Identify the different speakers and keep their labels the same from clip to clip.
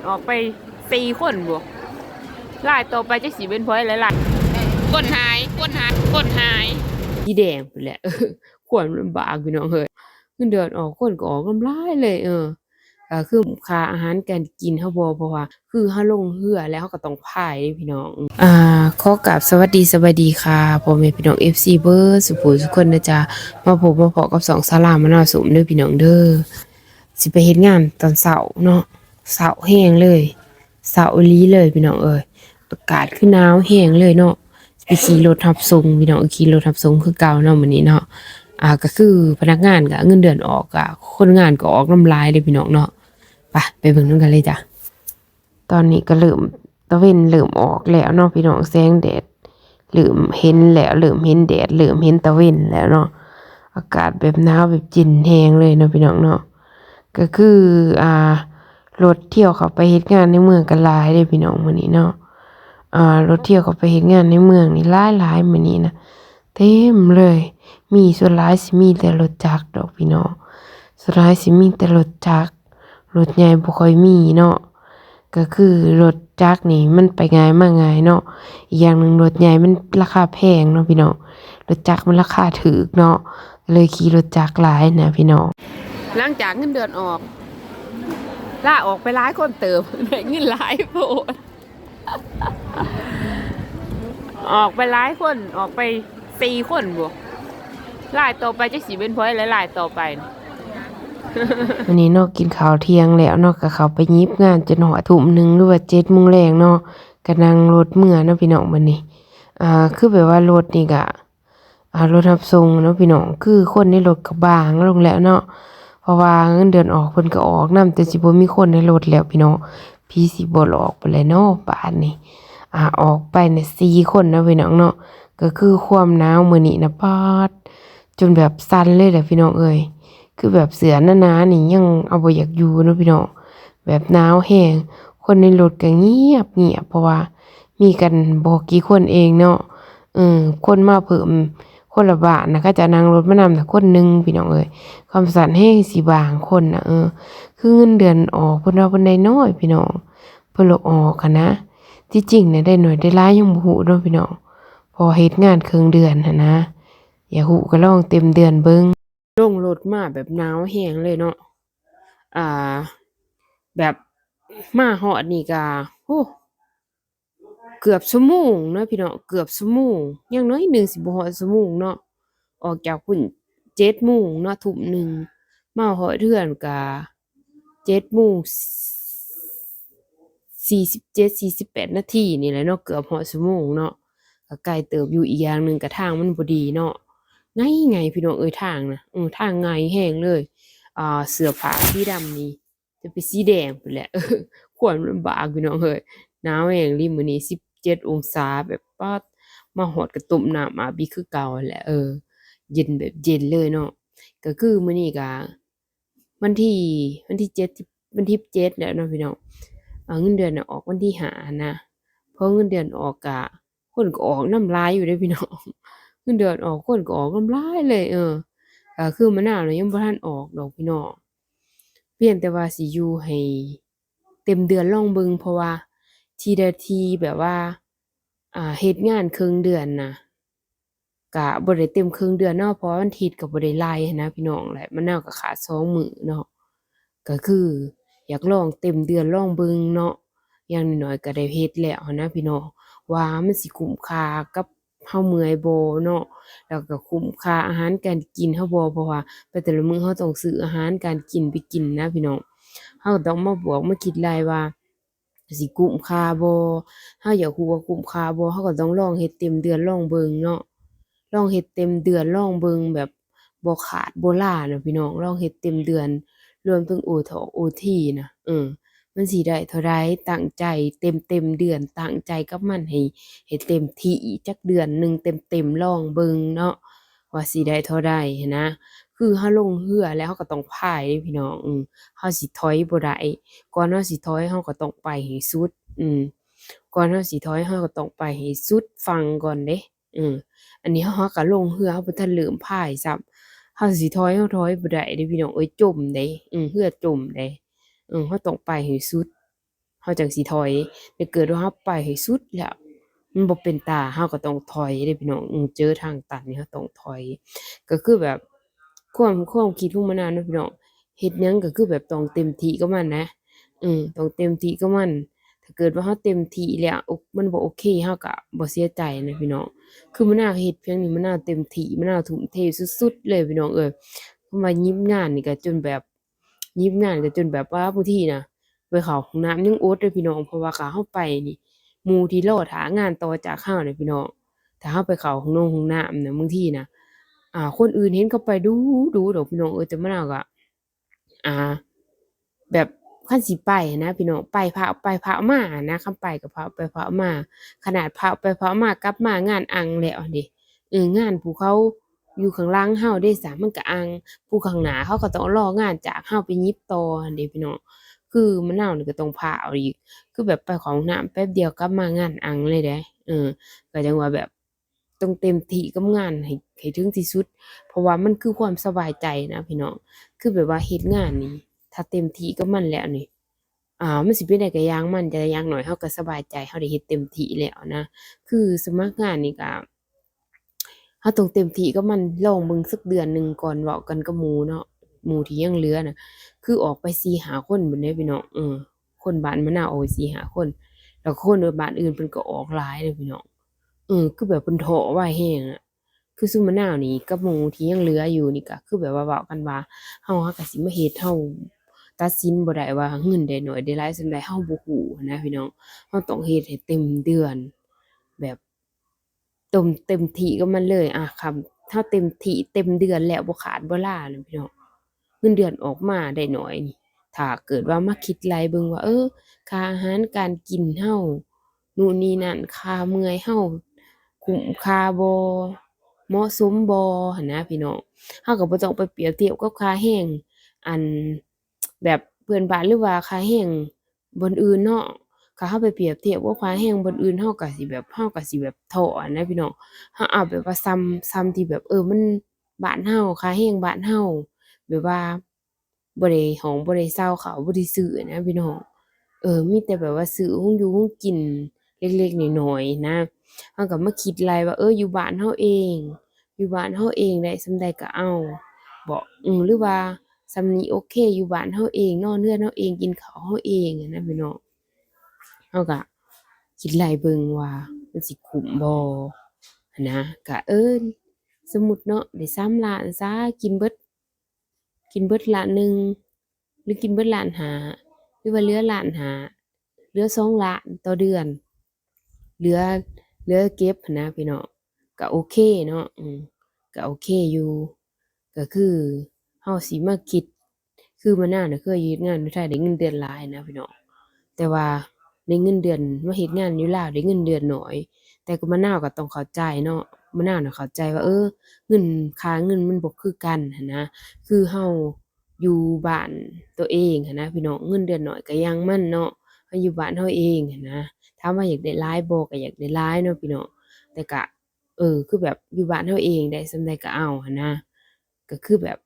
Speaker 1: ออกไป4 คนบ่ลายต่อไปจะสิเป็นพอยหลายๆก้นหายสีแดงไปแหละควรลำบากพี่น้องเอ้ยเงินเดือนออกคนก็ออกกำไรเลยก็คือค่าอาหารการกินเฮาบ่เพราะว่าคือเฮาลงเรือแล้วเฮาก็ต้องพายเด้พี่น้องขอกราบสวัสดีค่ะพ่อแม่พี่น้อง FC เบิดสุขุทุกคนนะจ๊ะมาพบมาเพาะกับสองสาวมะนาวสุมเด้อพี่น้องเด้อสิไปเฮ็ดงานตอนเช้าเนาะเช้าแห้งเลยเช้าอีหลีเลยพี่น้องเอ้ยอากาศคือหนาวแห้งเลยเนาะไปขี่รถรับส่งพี่น้องขี่รถรับส่งคือเก่าเนาะมื้อนี้เนาะก็คือพนักงานก็เงินเดือนออกก็คนงานก็ออกน้ำลายเด้อพี่น้องเนาะไปเบิ่งนำกันเลยจ้ะตอนนี้ก็เริ่มตะเวนเริ่มออกแล้วเนาะพี่น้องแสงแดดเริ่มเห็นแล้วเริ่มเห็นแดดเริ่มเห็นตะเวนแล้วเนาะอากาศแบบหนาวแบบจินแฮงเลยเนาะพี่น้องเนาะก็คือรถเที่ยวเข้าไปเฮ็ดงานในเมืองก็หลายเด้อพี่น้องมื้อนี้เนาะรถเที่ยวเข้าไปเฮ็ดงานในเมืองนี่หลายมื้อนี้นะเต็มเลยมีส่วนหลายสิมีแต่รถจักรดอกพี่น้องส่วนหลายสิมีแต่รถจักรรถใหญ่บ่ค่อยมีเนาะก็คือรถจักรนี่มันไปง่ายมาง่ายเนาะอีกอย่างหนึ่งรถใหญ่มันราคาแพงเนาะพี่น้องรถจักรมันราคาถูกเนาะเลยขี่รถจักรหลายนะพี่น้องหลังจากเงินเดือนออกลาออกไปหลายคนเติมได้เงินหลายโพดออกไปหลายคนออกไป4 คนบ่ลายต่อไปจะสิเป็นพอยหลายๆต่อไปวันนี้เนาะกินข้าวเที่ยงแล้วเนาะก็เข้าไปยิบงานจนหอทุ่มหนึ่งหรือว่า7 โมงแรงเนาะก็นั่งรถเมื่อเนาะพี่น้องมื้อนี้คือแบบว่ารถนี่ก็รถรับส่งเนาะพี่น้องคือคนในรถก็บางลงแล้วเนาะเพราะว่าเงินเดือนออกเพิ่นก็ออกนำแต่สิบ่มีคนในรถแล้วพี่น้องพี่สิบ่หลอกไปเลยเนาะป่านนี้ออกไปเนี่ย4 คนนะพี่น้องเนาะก็คือความหนาวมื้อนี้นะปาดจนแบบสั่นเลยแหละพี่น้องเอ้ยคือแบบเสือหนาๆนี่ยังเอาบ่อยากอยู่เนาะพี่น้องแบบหนาวแห้งคนในรถก็เงียบเพราะว่ามีกันบ่กี่คนเองเนาะคนมาเพิ่มคนละบ้านนะก็จะนั่งรถมานำแต่คนหนึ่งพี่น้องเอ้ยความสั่นแห้งสิบางคนนะคือเงินเดือนออกเพิ่นว่าเพิ่นได้น้อยพี่น้องเพิ่นลดออกค่ะนะที่จริงเนี่ยได้หน่อยได้หลายยังบ่ฮู้เนาะพี่น้องพอเฮ็ดงานครึ่งเดือนหั่นนะอย่าฮู้ก็ลองเต็มเดือนเบิ่งลงรถมาแบบหนาวแห้งเลยเนาะอ่าแบบมาฮอดนี่ก็โอ้เกือบชั่วโมงเนาะพี่น้องเกือบชั่วโมงอย่างน้อยหนึ่งสิบ่ฮอดชั่วโมงเนาะออกจากพุ่น7 โมงเนาะทุ่มหนึ่งมาฮอดเรือนก็7 โมง 47 48 นาทีนี่แหละเนาะเกือบฮอดชั่วโมงเนาะก็ไกลเติบอยู่อีกอย่างหนึ่งก็ทางมันบ่ดีเนาะไงพี่น้องเอ้ยทางนะทางไงแห้งเลยเสื้อผ้าสีดำนี่จะเป็นสีแดงพู้นแหละความลำบากพี่น้องเอ้ยหนาวแห้งอีหลีมื้อนี้17 องศาแบบป๊าดมาฮอดก็ต้มน้ำอาบอีกคือเก่านั่นแหละเย็นแบบเย็นเลยเนาะก็คือมื้อนี้ก็วันที่7วันที่7แล้วเนาะพี่น้องเงินเดือนน่ะออกวันที่5นะพอเงินเดือนออกก็คนก็ออกนำหลายอยู่เดะพี่น้องเงินเดือนออกคนก็ออกนำหลายเลยก็คือมะนาวน่ะยังบ่ทันออกดอกพี่น้องเพียงแต่ว่าสิอยู่ให้เต็มเดือนลองเบิ่งเพราะว่าทีละทีแบบว่าเฮ็ดงานครึ่งเดือนน่ะก็บ่ได้เต็มครึ่งเดือนเนาะเพราะว่าวันอาทิตย์ก็บ่ได้ไล่หั้นนะพี่น้องและมะนาวก็ขาด2 มื้อเนาะก็คืออยากลองเต็มเดือนลองเบิ่งเนาะอย่างน้อยๆก็ได้เฮ็ดแล้วหั้นนะพี่น้องว่ามันสิคุ้มค่ากับเฮาเมื่อยบ่เนาะแล้วก็คุ้มค่าอาหารการกินเฮาบ่เพราะว่าไปแต่ละมื้อเฮาต้องซื้ออาหารการกินไปกินนะพี่น้องเฮาก็ต้องมาบวกมาคิดรายว่าสิคุ้มค่าบ่เฮาอยากรู้ว่าคุ้มค่าบ่เฮาก็ต้องลองเฮ็ดเต็มเดือนลองเบิ่งเนาะลองเฮ็ดเต็มเดือนลองเบิ่งแบบบ่ขาดบ่ลาน่ะพี่น้องลองเฮ็ดเต็มเดือนรวมถึงโอทอกโอทีน่ะมันสิได้เท่าใดตั้งใจเต็มเดือนตั้งใจกับมันให้เต็มที่จักเดือนหนึ่งเต็มๆลองเบิ่งเนาะว่าสิได้เท่าใดหั้นนะคือเฮาลงเรือแล้วเฮาก็ต้องพายเด้พี่น้องเฮาสิถอยบ่ได้ก่อนเฮาสิถอยเฮาก็ต้องไปให้สุดก่อนเฮาสิถอยเฮาก็ต้องไปให้สุดฝั่งก่อนเด้อืมอันนี้เฮาก็ลงเรือเฮาบ่ทันเริ่มพายซ้ำเฮาสิถอยเฮาถอยบ่ได้เด้พี่น้องเอ้ยจมเด้เรือจมเด้เฮาต้องไปให้สุด เฮาจั่งสิถอยแต่เกิดว่าเฮาไปให้สุดแล้วมันบ่เป็นตาเฮาก็ต้องถอยเด้พี่น้องเจอทางตันนี่เฮาต้องถอยก็คือแบบความคิดของมะนาวเนาะพี่น้องเฮ็ดหยังก็คือแบบต้องเต็มที่กับมันนะต้องเต็มที่กับมันถ้าเกิดว่าเฮาเต็มที่แล้วมันบ่โอเคเฮาก็บ่เสียใจนะพี่น้องคือมะนาวเฮ็ดเพียงนี้มะนาวเต็มที่มะนาวทุ่มเทสุดๆเลยพี่น้องเอ้ยเพราะว่ายิบงานนี่ก็จนแบบยิบงานก็จนแบบว่าบางทีน่ะ ไปเข้าห้องน้ำยังอดเลยพี่น้องเพราะว่าขาเราไปนี่หมู่ที่รอท่างานต่อจากเราเนี่ยพี่น้องถ้าเราไปเข้าห้องน้ำน่ะบางทีน่ะคนอื่นเห็นเขาไปดูดูดอกพี่น้องแต่มะนาวก็อ่าแบบคันสิไปหั้นนะพี่น้องไปพามาหั้นนะคันไปก็พาไปพามาขนาดพาไปพามากลับมางานอั่งแล้วหั้นเดะงานผู้เขาอยู่ข้างหลังเราเดะซะมันก็อั่งผู้ข้างหน้าเขาก็ต้องรองานจากเราไปหยิบต่อหั้นเดะพี่น้อง คือมะนาวนี่ก็ต้องผ่าเอาอีกคือแบบไปเข้าห้องน้ำแป๊บเดียวกลับมางานอั่งเลยเดะก็จั่งว่าแบบต้องเต็มที่กับงานให้ถึงที่สุดเพราะว่ามันคือความสบายใจนะพี่น้องคือแบบว่าเฮ็ดงานนี่ถ้าเต็มที่กับมันแล้วนี่มันสิเป็นได้ก็อย่างมันแต่อย่างน้อยเราก็สบายใจเราได้เฮ็ดเต็มที่แล้วนะคือสมัครงานนี่ก็เราต้องเต็มที่กับมันลองเบิ่งสักเดือนหนึ่งก่อนเว้ากันกับหมู่เนาะหมู่ที่ยังเหลือน่ะ คือออกไป4-5คนพู้นเด้พี่น้องคนบ้านมะนาวออกไป4-5คนแล้วคนบ้านอื่นเพิ่นก็ออกหลายเด้อพี่น้องคือแบบเพิ่นท้อไว้แรงอะคือซุมมะนาวนี่กับหมู่ที่ยังเหลืออยู่นี่ก็คือแบบว่าเว้ากันว่าเฮาก็สิมาเฮ็ดตัดสินบ่ได้ว่าเงินได้น้อยได้หลายส่ำใดเฮาบ่ฮู้หั้นนะพี่น้องเราต้องเฮ็ดให้เต็มเดือนแบบเต็มที่กับมันเลยคันถ้าเต็มที่เต็มเดือนแล้วบ่ขาดบ่ลาน่ะพี่น้อง เงินเดือนออกมาได้น้อยนี่ถ้าเกิดว่ามาคิดไล่เบิ่งว่าค่าอาหารการกินเรานู่นนี่นั่นค่าเมื่อยเราคุ้มค่าบ่เหมาะสมบ่หั้นนะพี่น้องเราก็บ่ต้องไปเปรียบเทียบกับค่าแรงอันแบบเพื่อนบ้านหรือว่าค่าแรงบอนอื่นเนาะถ้าเราไปเปรียบเทียบกับค่าแรงบอนอื่นเราก็สิแบบท้ออะนะพี่น้องเราเอาแบบว่าส่ำที่แบบมันบ้านเราค่าแรงบ้านเรา แบบว่าบ่ได้ห้องบ่ได้เช่าข้าวบ่ได้ซื้อนะพี่น้องมีแต่แบบว่าซื้อของอยู่ของกินเล็กๆน้อยๆนะเราก็มาคิดไล่ว่าอยู่บ้านเราเองอยู่บ้านเราเองได้ส่ำใดก็เอาบ่หรือว่าส่ำนี้โอเคอยู่บ้านเราเองนอนเรือนเราเองกินข้าวเราเองอะนะพี่น้องเราก็คิดไล่เบิ่งว่ามันสิคุ้มบ่หั้นนะก็สมมุติเนาะได้3,000,000ซะกินเบิดล้านหนึ่งหรือกินเบิดล้านห้าหรือว่าเหลือล้านห้าเหลือ2,000,000ต่อเดือนเหลือเหลือเก็บหั้นนะพี่น้องก็โอเคเนาะก็โอเคอยู่ก็คือเราสิมาคิดคือมะนาวน่ะเคยเฮ็ดงานอยู่ไทยได้เงินเดือนหลายนะพี่น้องแต่ว่าได้เงินเดือนมาเฮ็ดงานอยู่ลาวได้เงินเดือนน้อยแต่ก็มะนาวก็ต้องเข้าใจเนาะมะนาวน่ะเข้าใจว่าเงินค่าเงินมันบ่คือกันหั้นนะ คือเราอยู่บ้านตัวเองหั้นนะพี่น้องเงินเดือนน้อยก็อย่างมันเนาะเราอยู่บ้านเราเองหั้นนะถามว่าอยากได้หลายบ่ก็อยากได้หลายเนาะพี่น้องแต่ก็คือแบบอยู่บ้านเราเองได้ส่ำใดก็เอาหั้นนะก็คือแบบ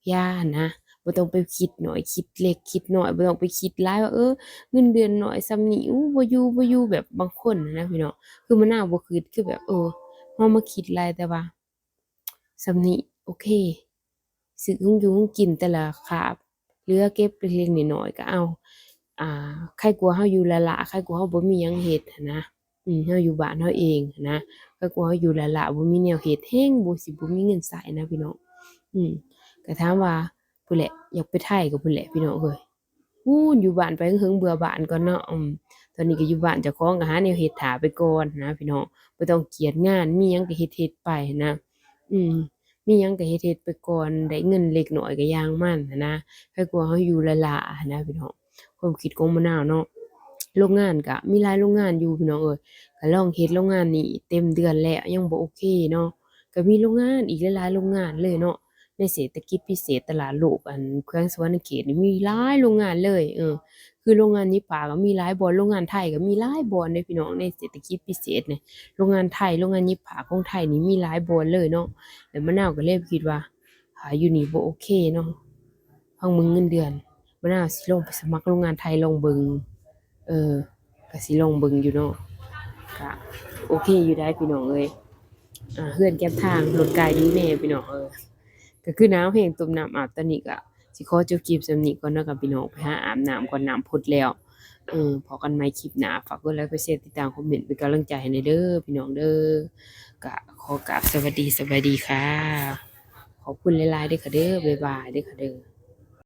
Speaker 1: อย่าหั้นนะบ่ต้องไปคิดน้อยคิดเล็กคิดน้อยบ่ต้องไปคิดหลายว่าเงินเดือนน้อยส่ำนี้บ่อยู่แบบบางคนอะนะพี่น้องคือมะนาวบ่คิดคือแบบเรามาคิดหลายแต่ว่าส่ำนี้โอเค ซื้อของอยู่ของกินแต่ละคาบเหลือเก็บเล็กๆน้อยๆก็เอาใครกลัวเราอยู่ละล่ะใครกลัวเราบ่มีหยังเฮ็ดหั้นนะเราอยู่บ้านเราเองหั้นนะใครกลัวเราอยู่ละล่ะบ่มีแนวเฮ็ดแฮงบ่มีเงินใช้นะพี่น้องอืมก็ถามว่าพู้นแหละอยากไปไทก็พู้นแหละพี่น้องเอ้ยพู้นอยู่บ้านไปเฮิงๆเบื่อบ้านก่อนเนาะตอนนี้ก็อยู่บ้านเจ้าของก็หาแนวเฮ็ดท่าไปก่อนนะพี่น้องบ่ต้องเกียจงานมีหยังก็เฮ็ดๆไปนะอืม มีหยังก็เฮ็ดๆไปก่อนได้เงินเล็กน้อยก็อย่างมันหั้นนะให้กลัวเราอยู่หลาๆหั้นนะพี่น้องความคิดของมะนาวเนาะโรงงานก็มีหลายโรงงานอยู่พี่น้องเอ้ยก็ลองเฮ็ดโรงงานนี้เต็มเดือนแล้วยังบ่โอเคเนาะก็มีโรงงานอีกหลายๆโรงงานเลยเนาะในเศรษฐกิจพิเศษตลาดโลกแขวงสะหวรรณเขตนี่มีหลายโรงงานเลยคือโรงงานยิปาก็มีหลายบ่อนโรงงานไทยก็มีหลายบ่อนเดะพี่น้องในเศรษฐกิจพิเศษนี่โรงงานไทยโรงงานยิปาของไทยนี่มีหลายบ่อนเลยเนาะ แล้วมะนาวก็เลยคิดว่าอยู่นี่บ่โอเคเนาะพังเบิ่งเงินเดือนมะนาวสิลองไปสมัครโรงงานไทยลองเบิ่ง เออก็สิลองเบิ่งอยู่เนาะก็โอเคอยู่ได้พี่น้องเอ้ยเฮือนแก้มทางรถไกลอยู่แน่พี่น้องก็คือหนาวแฮงต้มน้ำอาบตอนนี้ก็สิขอจบคลิปส่ำนี้ก่อนเนาะค่ะพี่น้องไปหาอาบน้ำก่อนน้ำพดแล้วพอกันใหม่คลิปหน้าฝากกดไลค์กดแชร์ติดตามคอมเมนต์เป็นกำลังใจให้หน่อยเด้อพี่น้องเด้อก็ขอกราบสวัสดีค่ะขอบคุณหลายๆเด้อค่ะเด้อบ๊ายบายเด้อค่ะเด้อ